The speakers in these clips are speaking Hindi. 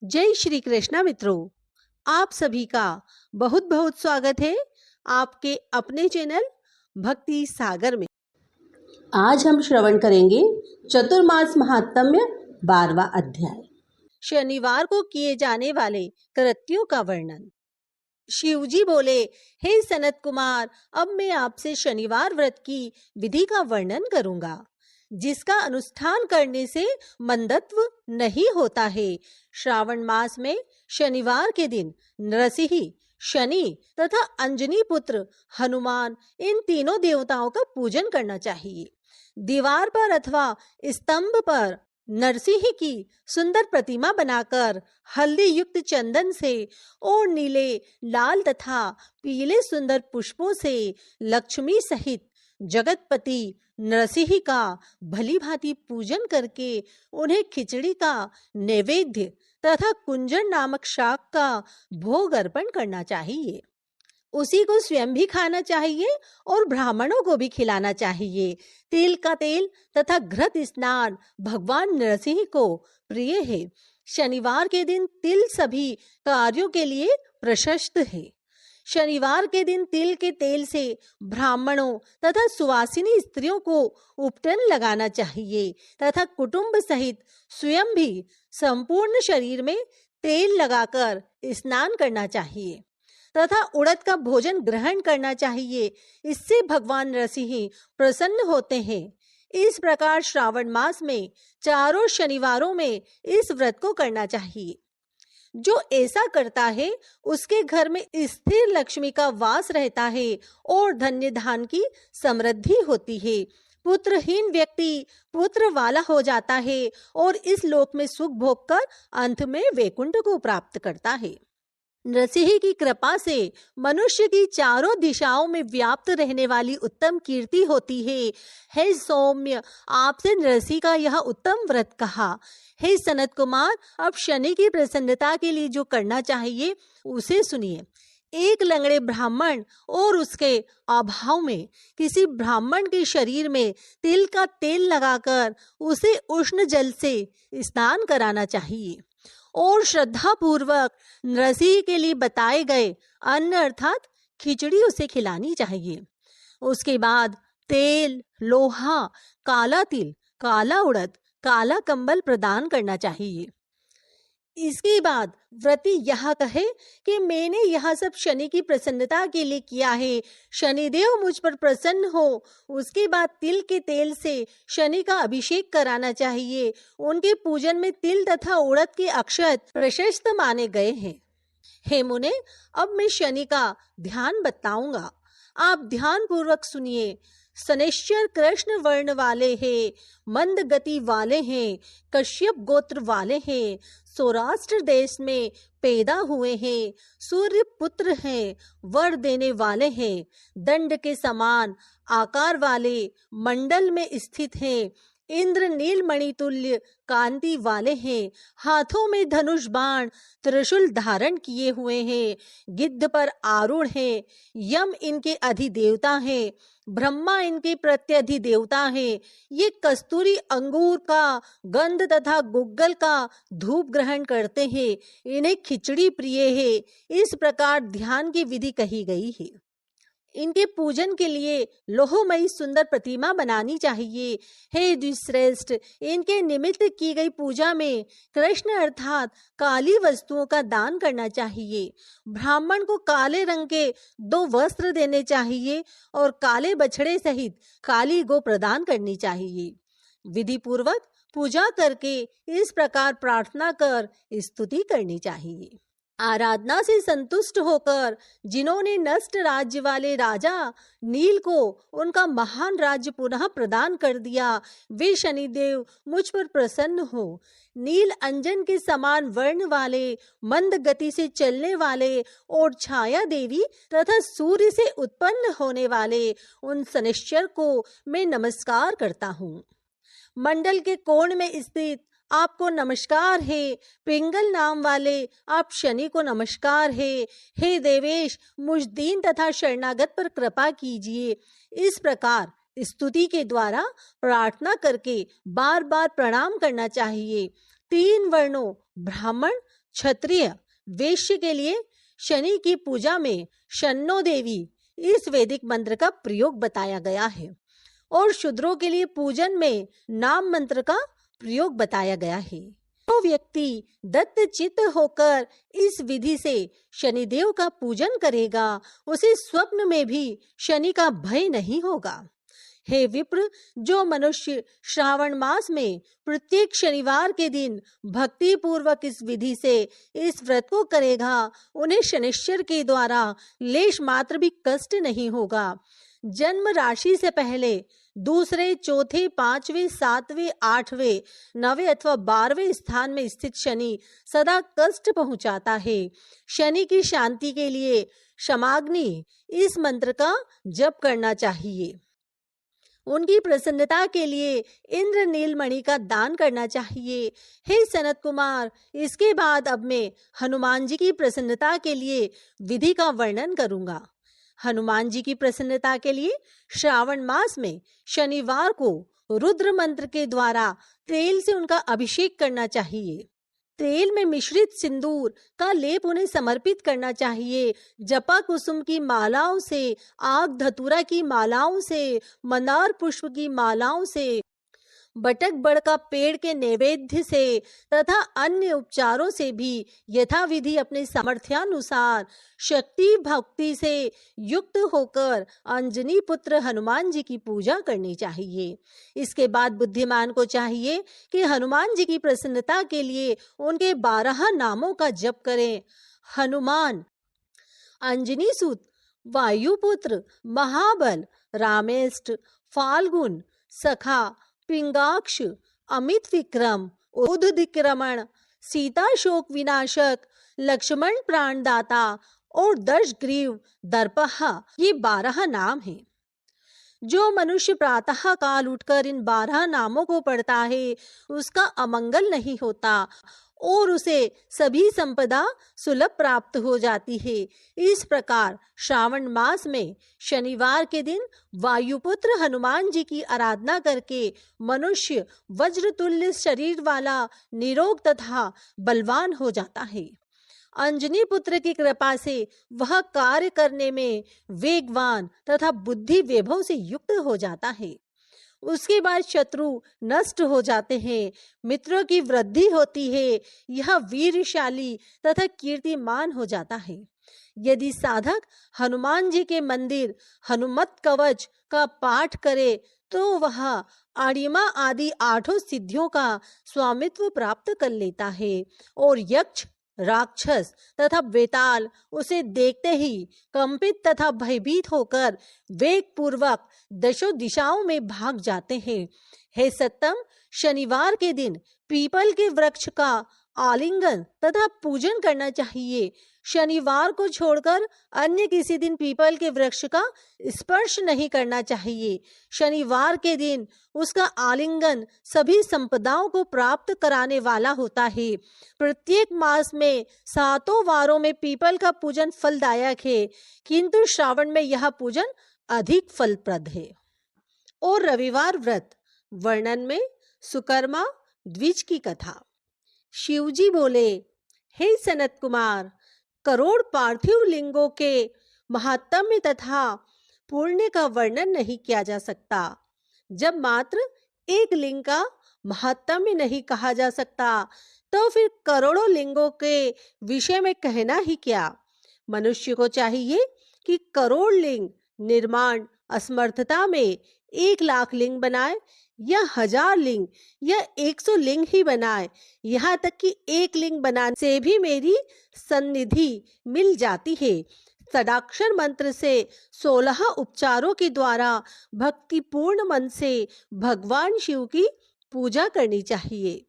जय श्री कृष्णा मित्रों, आप सभी का बहुत बहुत स्वागत है आपके अपने चैनल भक्ति सागर में। आज हम श्रवण करेंगे चतुर्मास महात्म्य 12वां अध्याय, शनिवार को किए जाने वाले कृत्यों का वर्णन। शिवजी बोले, हे सनत कुमार, अब मैं आपसे शनिवार व्रत की विधि का वर्णन करूंगा, जिसका अनुष्ठान करने से मंदत्व नहीं होता है। श्रावण मास में शनिवार के दिन नरसिंह, शनि तथा अंजनी पुत्र हनुमान, इन तीनों देवताओं का पूजन करना चाहिए। दीवार पर अथवा स्तंभ पर नरसिंह की सुंदर प्रतिमा बनाकर हल्दी युक्त चंदन से और नीले, लाल तथा पीले सुंदर पुष्पों से लक्ष्मी सहित जगतपति नरसिंह का भली भांति पूजन करके उन्हें खिचड़ी का नैवेद्य तथा कुंजर नामक शाक का भोग अर्पण करना चाहिए। उसी को स्वयं भी खाना चाहिए और ब्राह्मणों को भी खिलाना चाहिए। तिल का तेल तथा घृत स्नान भगवान नरसिंह को प्रिय है। शनिवार के दिन तिल सभी कार्यों के लिए प्रशस्त है। शनिवार के दिन तिल के तेल से ब्राह्मणों तथा सुवासिनी स्त्रियों को उपटन लगाना चाहिए तथा कुटुंब सहित स्वयं भी संपूर्ण शरीर में तेल लगाकर स्नान करना चाहिए तथा उड़द का भोजन ग्रहण करना चाहिए। इससे भगवान नरसिंह प्रसन्न होते हैं। इस प्रकार श्रावण मास में चारों शनिवारों में इस व्रत को करना चाहिए। जो ऐसा करता है उसके घर में स्थिर लक्ष्मी का वास रहता है और धन्य धान की समृद्धि होती है। पुत्रहीन व्यक्ति पुत्र वाला हो जाता है और इस लोक में सुख भोग कर अंत में वैकुंठ को प्राप्त करता है। नरसिंह की कृपा से मनुष्य की चारों दिशाओं में व्याप्त रहने वाली उत्तम कीर्ति होती है। हे सौम्य, आपसे नरसिंह का यह उत्तम व्रत कहा। हे सनत कुमार, अब शनि की प्रसन्नता के लिए जो करना चाहिए उसे सुनिए। एक लंगड़े ब्राह्मण और उसके अभाव में किसी ब्राह्मण के शरीर में तिल का तेल लगाकर उसे उष्ण जल से स्नान कराना चाहिए और श्रद्धा पूर्वक नरसिंह के लिए बताए गए अन्न अर्थात खिचड़ी उसे खिलानी चाहिए। उसके बाद तेल, लोहा, काला तिल, काला उड़द, काला कंबल प्रदान करना चाहिए। इसके बाद व्रती यह कहे कि मैंने यह सब शनि की प्रसन्नता के लिए किया है, शनिदेव मुझ पर प्रसन्न हो। उसके बाद तिल के तेल से शनि का अभिषेक कराना चाहिए। उनके पूजन में तिल तथा उड़द के अक्षत प्रशस्त माने गए हैं। हे मुने, अब मैं शनि का ध्यान बताऊंगा, आप ध्यान पूर्वक सुनिए। शनैश्चर कृष्ण वर्ण वाले हैं, मंद गति वाले हैं, कश्यप गोत्र वाले हैं, सौराष्ट्र देश में पैदा हुए हैं, सूर्य पुत्र हैं, वर देने वाले हैं, दंड के समान आकार वाले मंडल में स्थित हैं, इंद्र नीलमणि तुल्य कांति वाले हैं, हाथों में धनुष बाण त्रिशूल धारण किए हुए हैं, गिद्ध पर आरूढ़ हैं, यम इनके अधिदेवता हैं, ब्रह्मा इनके प्रत्यधिदेवता हैं। ये कस्तूरी अंगूर का गंध तथा गुग्गल का धूप ग्रहण करते हैं। इन्हें खिचड़ी प्रिय है। इस प्रकार ध्यान की विधि कही गई है। इनके पूजन के लिए लोहमयी सुंदर प्रतिमा बनानी चाहिए। हे द्विश्रेष्ठ, इनके निमित्त की गई पूजा में कृष्ण अर्थात काली वस्तुओं का दान करना चाहिए। ब्राह्मण को काले रंग के 2 वस्त्र देने चाहिए और काले बछड़े सहित काली गो प्रदान करनी चाहिए। विधि पूर्वक पूजा करके इस प्रकार प्रार्थना कर स्तुति करनी चाहिए। आराधना से संतुष्ट होकर जिन्होंने नष्ट राज्य वाले राजा नील को उनका महान राज्य पुनः प्रदान कर दिया, वे शनिदेव मुझ पर प्रसन्न हो। नील अंजन के समान वर्ण वाले, मंद गति से चलने वाले और छाया देवी तथा सूर्य से उत्पन्न होने वाले उन शनैश्चर को मैं नमस्कार करता हूँ। मंडल के कोण में स्थित आपको नमस्कार है। पिंगल नाम वाले आप शनि को नमस्कार है। हे देवेश, मुझ दीन तथा शरणागत पर कृपा कीजिए। इस प्रकार स्तुति के द्वारा प्रार्थना करके बार बार प्रणाम करना चाहिए। 3 वर्णों ब्राह्मण, क्षत्रिय, वैश्य के लिए शनि की पूजा में शन्नो देवी इस वैदिक मंत्र का प्रयोग बताया गया है और शूद्रों के लिए पूजन में नाम मंत्र का प्रयोग बताया गया है। जो व्यक्ति दत्त चित्त होकर इस विधि से शनिदेव का पूजन करेगा, उसे स्वप्न में भी शनि का भय नहीं होगा। हे विप्र, जो मनुष्य श्रावण मास में प्रत्येक शनिवार के दिन भक्ति पूर्वक इस विधि से इस व्रत को करेगा, उन्हें शनिश्चर के द्वारा लेश मात्र भी कष्ट नहीं होगा। जन्म राशि से पहले दूसरे, चौथे, पांचवें, सातवें, आठवें, नवे अथवा 12वें स्थान में स्थित शनि सदा कष्ट पहुंचाता है। शनि की शांति के लिए क्षमाग्नि इस मंत्र का जप करना चाहिए। उनकी प्रसन्नता के लिए इंद्र नीलमणि का दान करना चाहिए। हे सनत कुमार, इसके बाद अब मैं हनुमान जी की प्रसन्नता के लिए विधि का वर्णन करूंगा। हनुमान जी की प्रसन्नता के लिए श्रावण मास में शनिवार को रुद्र मंत्र के द्वारा तेल से उनका अभिषेक करना चाहिए। तेल में मिश्रित सिंदूर का लेप उन्हें समर्पित करना चाहिए। जपा कुसुम की मालाओं से, आग धतूरा की मालाओं से, मंदार पुष्प की मालाओं से, बटक बड़ का पेड़ के नैवेद्य से तथा अन्य उपचारों से भी यथाविधि अपने सामर्थ्यानुसार शक्ति भक्ति से युक्त होकर अंजनी पुत्र हनुमान जी की पूजा करनी चाहिए। इसके बाद बुद्धिमान को चाहिए कि हनुमान जी की प्रसन्नता के लिए उनके 12 नामों का जप करें। हनुमान, अंजनी सुत, वायुपुत्र, महाबल, रामेष्ट, फाल्गुन, सखा, पिंगाक्ष, अमित विक्रम, उद्दिक्रमण, सीता शोक विनाशक, लक्ष्मण प्राणदाता और दशग्रीव दर्पहा, ये 12 नाम हैं। जो मनुष्य प्रातः काल उठकर इन 12 नामों को पढ़ता है, उसका अमंगल नहीं होता और उसे सभी संपदा सुलभ प्राप्त हो जाती है। इस प्रकार श्रावण मास में शनिवार के दिन वायुपुत्र हनुमान जी की आराधना करके मनुष्य वज्रतुल्य शरीर वाला, निरोग तथा बलवान हो जाता है। अंजनी पुत्र की कृपा से वह कार्य करने में वेगवान तथा बुद्धि वैभव से युक्त हो जाता है। उसके बाद शत्रु नष्ट हो जाते हैं, मित्रों की वृद्धि होती है, यह वीरशाली तथा कीर्तिमान हो जाता है। यदि साधक हनुमान जी के मंदिर हनुमत कवच का पाठ करे तो वह आड़िमा आदि 8 सिद्धियों का स्वामित्व प्राप्त कर लेता है और यक्ष, राक्षस तथा बेताल उसे देखते ही कंपित तथा भयभीत होकर वेग पूर्वक 10 दिशाओं में भाग जाते हैं। हे सत्तम, शनिवार के दिन पीपल के वृक्ष का आलिंगन तथा पूजन करना चाहिए। शनिवार को छोड़कर अन्य किसी दिन पीपल के वृक्ष का स्पर्श नहीं करना चाहिए। शनिवार के दिन उसका आलिंगन सभी संपदाओं को प्राप्त कराने वाला होता है। प्रत्येक मास में 7 वारों में पीपल का पूजन फलदायक है, किंतु श्रावण में यह पूजन अधिक फलप्रद है। और रविवार व्रत वर्णन में सुकर्मा द्विज की कथा। शिवजी बोले, हे सनत कुमार, करोड़ पार्थिव लिंगों के महात्म्य तथा पुण्य का वर्णन नहीं किया जा सकता। जब मात्र एक लिंग का महात्म्य नहीं कहा जा सकता, तो फिर करोड़ों लिंगों के विषय में कहना ही क्या। मनुष्य को चाहिए कि करोड़ लिंग निर्माण असमर्थता में 1 लाख लिंग बनाए या 1000 लिंग या 100 लिंग ही बनाए। यहाँ तक कि 1 लिंग बनाने से भी मेरी सन्निधि मिल जाती है। षडाक्षर मंत्र से 16 उपचारों के द्वारा भक्तिपूर्ण मन से भगवान शिव की पूजा करनी चाहिए।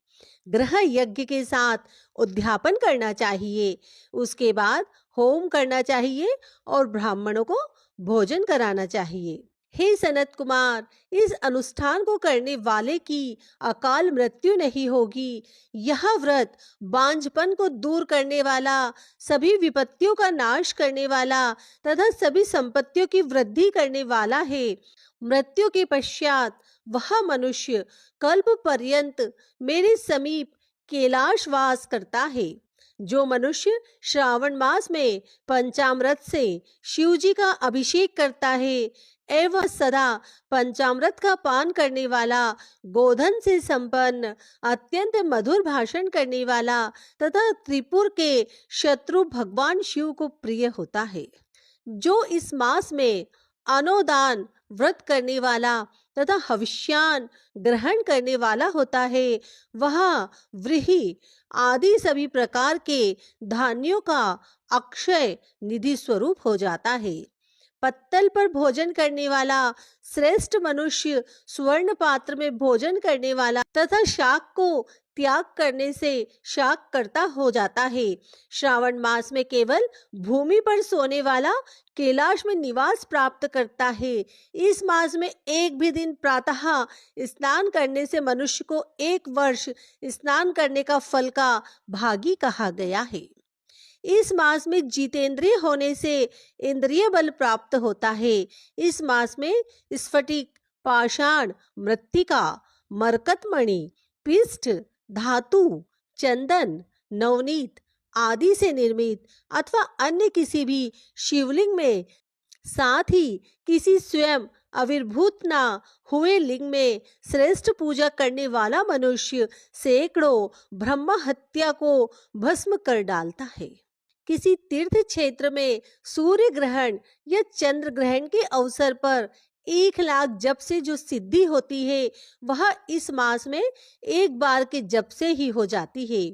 ग्रह यज्ञ के साथ उद्यापन करना चाहिए। उसके बाद होम करना चाहिए और ब्राह्मणों को भोजन कराना चाहिए। हे सनत कुमार, इस अनुष्ठान को करने वाले की अकाल मृत्यु नहीं होगी। यह व्रत बांझपन को दूर करने वाला, सभी विपत्तियों का नाश करने वाला तथा सभी संपत्तियों की वृद्धि करने वाला है। मृत्यु के पश्चात वह मनुष्य कल्प पर्यंत मेरे समीप कैलाश वास करता है। जो मनुष्य श्रावण मास में पंचामृत से शिव जी का अभिषेक करता है एवं सदा पंचामृत का पान करने वाला, गोधन से संपन्न, अत्यंत मधुर भाषण करने वाला तथा त्रिपुर के शत्रु भगवान शिव को प्रिय होता है। जो इस मास में अनोदान व्रत करने वाला तथा हविष्यान ग्रहण करने वाला होता है, वह व्रीहि आदि सभी प्रकार के धान्यों का अक्षय निधि स्वरूप हो जाता है। पत्तल पर भोजन करने वाला श्रेष्ठ मनुष्य स्वर्ण पात्र में भोजन करने वाला तथा शाक को त्याग करने से शाक करता हो जाता है। श्रावण मास में केवल भूमि पर सोने वाला कैलाश में निवास प्राप्त करता है। इस मास में एक भी दिन प्रातः स्नान करने से मनुष्य को 1 वर्ष स्नान करने का फल का भागी कहा गया है। इस मास में जितेंद्रिय होने से इंद्रिय बल प्राप्त होता है। इस मास में स्फटिक, पाषाण, मृत्तिका, मरकतमणि, पिष्ठ, धातु, चंदन, नवनीत आदि से निर्मित अथवा अन्य किसी भी शिवलिंग में, साथ ही किसी स्वयं आविर्भूत ना हुए लिंग में श्रेष्ठ पूजा करने वाला मनुष्य सैकड़ों ब्रह्म हत्या को भस्म कर डालता है। किसी तीर्थ क्षेत्र में सूर्य ग्रहण या चंद्र ग्रहण के अवसर पर 1 लाख जप से जो सिद्धि होती है, वह इस मास में एक बार के जप से ही हो जाती है।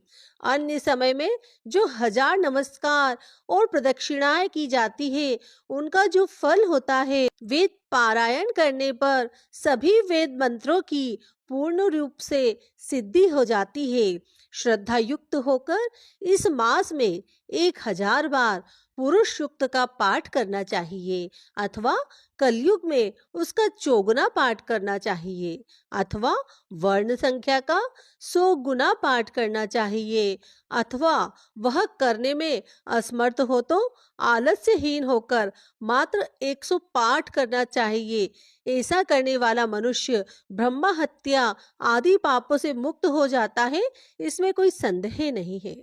अन्य समय में जो 1000 नमस्कार और प्रदक्षिणाएं की जाती है, उनका जो फल होता है, वेद पारायण करने पर सभी वेद मंत्रों की पूर्ण रूप से सिद्धि हो जाती है। श्रद्धा युक्त होकर इस मास में 1000 बार पुरुष सूक्त का पाठ करना चाहिए अथवा कलयुग में उसका चौगुना पाठ करना चाहिए अथवा वर्ण संख्या का 100 गुना पाठ करना चाहिए अथवा वह करने में असमर्थ हो तो आलस्यहीन होकर मात्र 100 पाठ करना चाहिए। ऐसा करने वाला मनुष्य ब्रह्म हत्या आदि पापों से मुक्त हो जाता है, इसमें कोई संदेह नहीं है।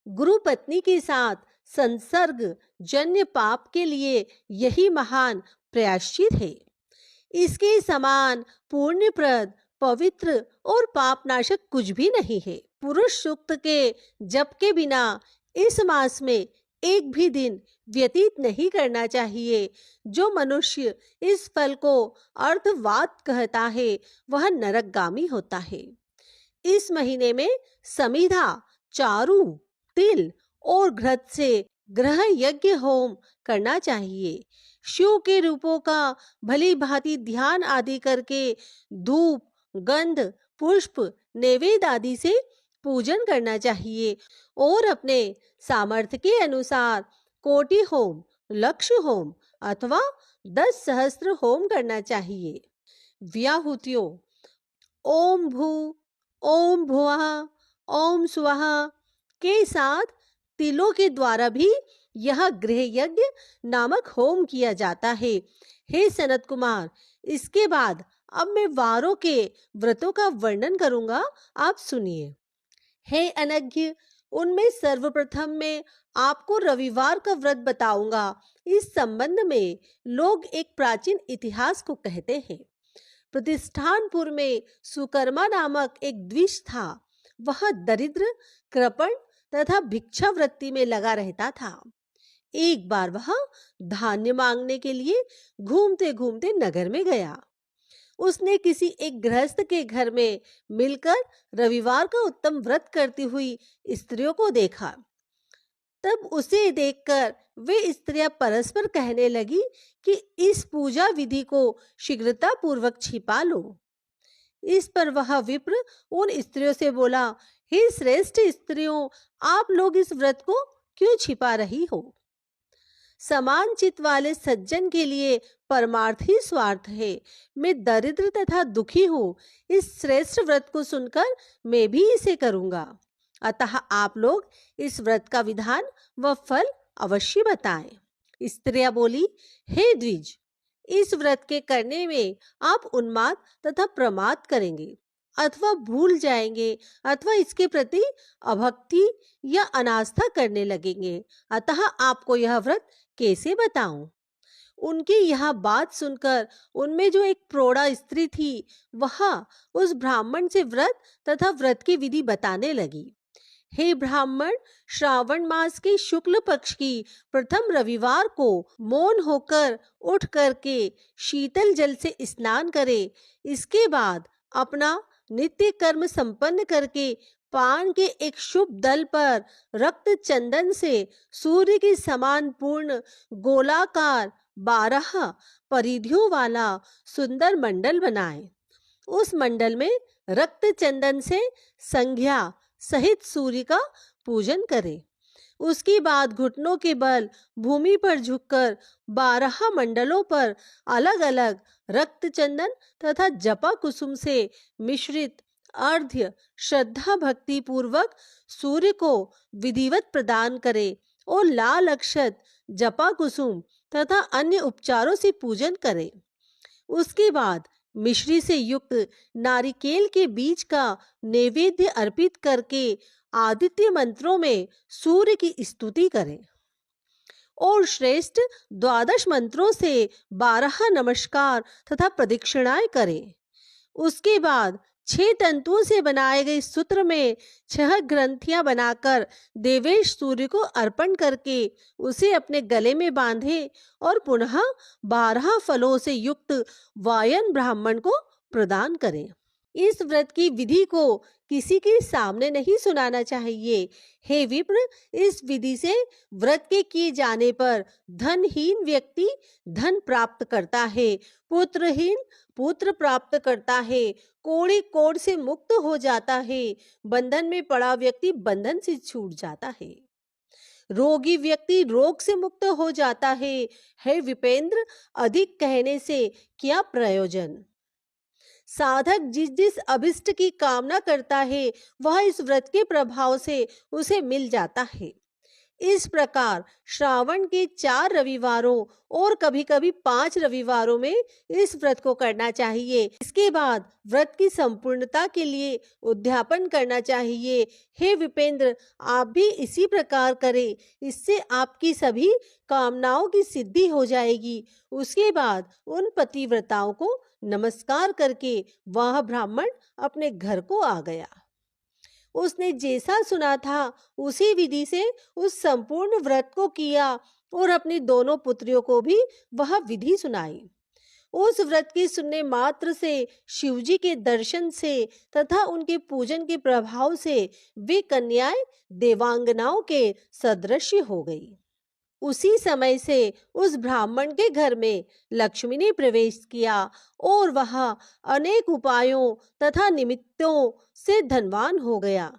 गुरु पत्नी के साथ संसर्ग जन्य पाप के लिए यही महान प्रायश्चित है। इसके समान पुण्यप्रद, पवित्र और पापनाशक कुछ भी नहीं है। पुरुष सूक्त के जप के बिना इस मास में एक भी दिन व्यतीत नहीं करना चाहिए। जो मनुष्य इस फल को अर्थवाद कहता है, वह नरकगामी होता है। इस महीने में समिधा, चारू, तिल और घृत से ग्रह यज्ञ होम करना चाहिए। शिव के रूपों का भली भांति ध्यान आदि करके धूप, गंध, पुष्प, नैवेद्य आदि से पूजन करना चाहिए और अपने सामर्थ्य के अनुसार कोटि होम, लक्ष होम अथवा 10 सहस्त्र होम करना चाहिए। व्याहुतियों ओम भू, ओम भुवः, ओम स्वाहा के साथ तिलों के द्वारा भी यह गृह यज्ञ नामक होम किया जाता है। हे सनत कुमार, इसके बाद अब मैं वारों के व्रतों का वर्णन करूंगा, आप सुनिए। हे अनज्ञ, उनमें सर्वप्रथम मैं आपको रविवार का व्रत बताऊंगा। इस संबंध में लोग एक प्राचीन इतिहास को कहते हैं। प्रतिष्ठानपुर में सुकर्मा नामक एक द्विज था। वह दरिद्र, कृपण तथा भिक्षावृत्ति में लगा रहता था। एक बार वह धान्य मांगने के लिए घूमते घूमते नगर में गया। उसने किसी एक गृहस्थ के घर में मिलकर रविवार का उत्तम व्रत करती हुई स्त्रियों को देखा। तब उसे देखकर वे स्त्रियां परस्पर कहने लगी कि इस पूजा विधि को शीघ्रता पूर्वक छिपा लो। इस पर वह विप्र उन स्त्रियों से बोला, हे श्रेष्ठ स्त्रियों, आप लोग इस व्रत को क्यों छिपा रही हो? समान चित्त वाले सज्जन के लिए परमार्थ ही स्वार्थ है। मैं दरिद्र तथा दुखी हूँ। इस श्रेष्ठ व्रत को सुनकर मैं भी इसे करूँगा। अतः आप लोग इस व्रत का विधान व फल अवश्य बताएं। स्त्रियां बोली, हे द्विज, इस व्रत के करने में आप उन्माद तथा प्रमाद करेंगे। अथवा भूल जाएंगे अथवा इसके प्रति अभक्ति या अनास्था करने लगेंगे। अतः आपको यह व्रत कैसे बताऊं? उनकी यह बात सुनकर उनमें जो एक प्रौढ़ा स्त्री थी वह उस ब्राह्मण से व्रत तथा व्रत की विधि बताने लगी। हे ब्राह्मण, श्रावण मास के शुक्ल पक्ष की प्रथम रविवार को मौन होकर उठ करके शीतल जल से स्नान करे। इसके बाद अपना नित्य कर्म संपन्न करके पान के एक शुभ दल पर रक्त चंदन से सूर्य के समान पूर्ण गोलाकार 12 परिधियों वाला सुंदर मंडल बनाए। उस मंडल में रक्त चंदन से संध्या सहित सूर्य का पूजन करें। उसके बाद घुटनों के बल भूमि पर झुककर 12 मंडलों पर अलग अलग रक्त चंदन तथा जपा कुसुम से मिश्रित अर्घ्य श्रद्धा भक्ति पूर्वक सूर्य को विधिवत प्रदान करे और लाल अक्षत जपा कुसुम तथा अन्य उपचारों से पूजन करे। उसके बाद मिश्री से युक्त नारिकेल के बीज का नैवेद्य अर्पित करके आदित्य मंत्रों में सूर्य की स्तुति करें और श्रेष्ठ 12 मंत्रों से 12 नमस्कार तथा प्रदक्षिणाएं करें। उसके बाद 6 तंतुओं से बनाए गए सूत्र में 6 ग्रंथियां बनाकर देवेश सूर्य को अर्पण करके उसे अपने गले में बांधे और पुनः 12 फलों से युक्त वायन ब्राह्मण को प्रदान करें। इस व्रत की विधि को किसी के सामने नहीं सुनाना चाहिए। हे विप्र, इस विधि से व्रत के किए जाने पर धनहीन व्यक्ति धन प्राप्त करता है, पुत्रहीन पुत्र प्राप्त करता है, कोढ़ी कोढ़ से मुक्त हो जाता है, बंधन में पड़ा व्यक्ति बंधन से छूट जाता है, रोगी व्यक्ति रोग से मुक्त हो जाता है। हे विपेंद्र, अधिक कहने से क्या प्रयोजन? साधक जिस जिस अभिष्ट की कामना करता है वह इस व्रत के प्रभाव से उसे मिल जाता है। इस प्रकार श्रावण के 4 रविवारों और कभी कभी 5 रविवारों में इस व्रत को करना चाहिए। इसके बाद व्रत की संपूर्णता के लिए उद्यापन करना चाहिए। हे विपेंद्र, आप भी इसी प्रकार करें, इससे आपकी सभी कामनाओं की सिद्धि हो जाएगी। उसके बाद उन पतिव्रताओं को नमस्कार करके वह ब्राह्मण अपने घर को आ गया। उसने जैसा सुना था उसी विधि से उस संपूर्ण व्रत को किया और अपनी दोनों पुत्रियों को भी वह विधि सुनाई। उस व्रत की सुनने मात्र से शिवजी के दर्शन से तथा उनके पूजन के प्रभाव से वे कन्याएं देवांगनाओं के सदृश हो गई। उसी समय से उस ब्राह्मण के घर में लक्ष्मी ने प्रवेश किया और वह अनेक उपायों तथा निमित्तों से धनवान हो गया।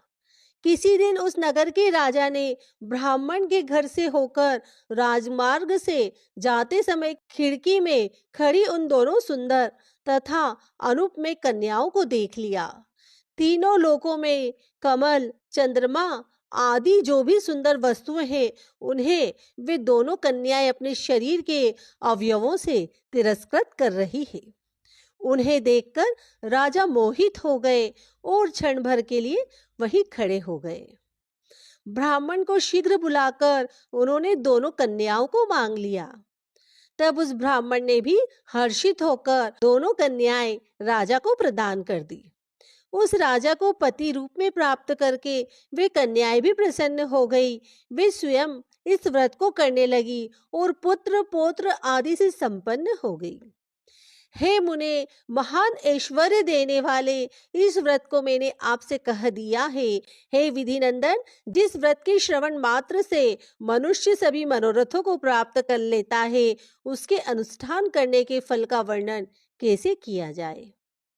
किसी दिन उस नगर के राजा ने ब्राह्मण के घर से होकर राजमार्ग से जाते समय खिड़की में खड़ी उन दोनों सुंदर तथा अनुपम कन्याओं को देख लिया। तीनों लोकों में कमल, चंद्रमा आदि जो भी सुंदर वस्तुएं हैं उन्हें वे दोनों कन्याएं अपने शरीर के अवयवों से तिरस्कृत कर रही है। उन्हें देखकर राजा मोहित हो गए और क्षण भर के लिए वहीं खड़े हो गए। ब्राह्मण को शीघ्र बुलाकर उन्होंने दोनों कन्याओं को मांग लिया। तब उस ब्राह्मण ने भी हर्षित होकर दोनों कन्याएं राजा को प्रदान कर दी। उस राजा को पति रूप में प्राप्त करके वे कन्याएं भी प्रसन्न हो गई। वे स्वयं इस व्रत को करने लगी और पुत्र पौत्र आदि से संपन्न हो गई। हे मुने, महान ऐश्वर्य देने वाले इस व्रत को मैंने आपसे कह दिया है। हे विधिनंदन, जिस व्रत के श्रवण मात्र से मनुष्य सभी मनोरथों को प्राप्त कर लेता है, उसके अनुष्ठान करने के फल का वर्णन कैसे किया जाए।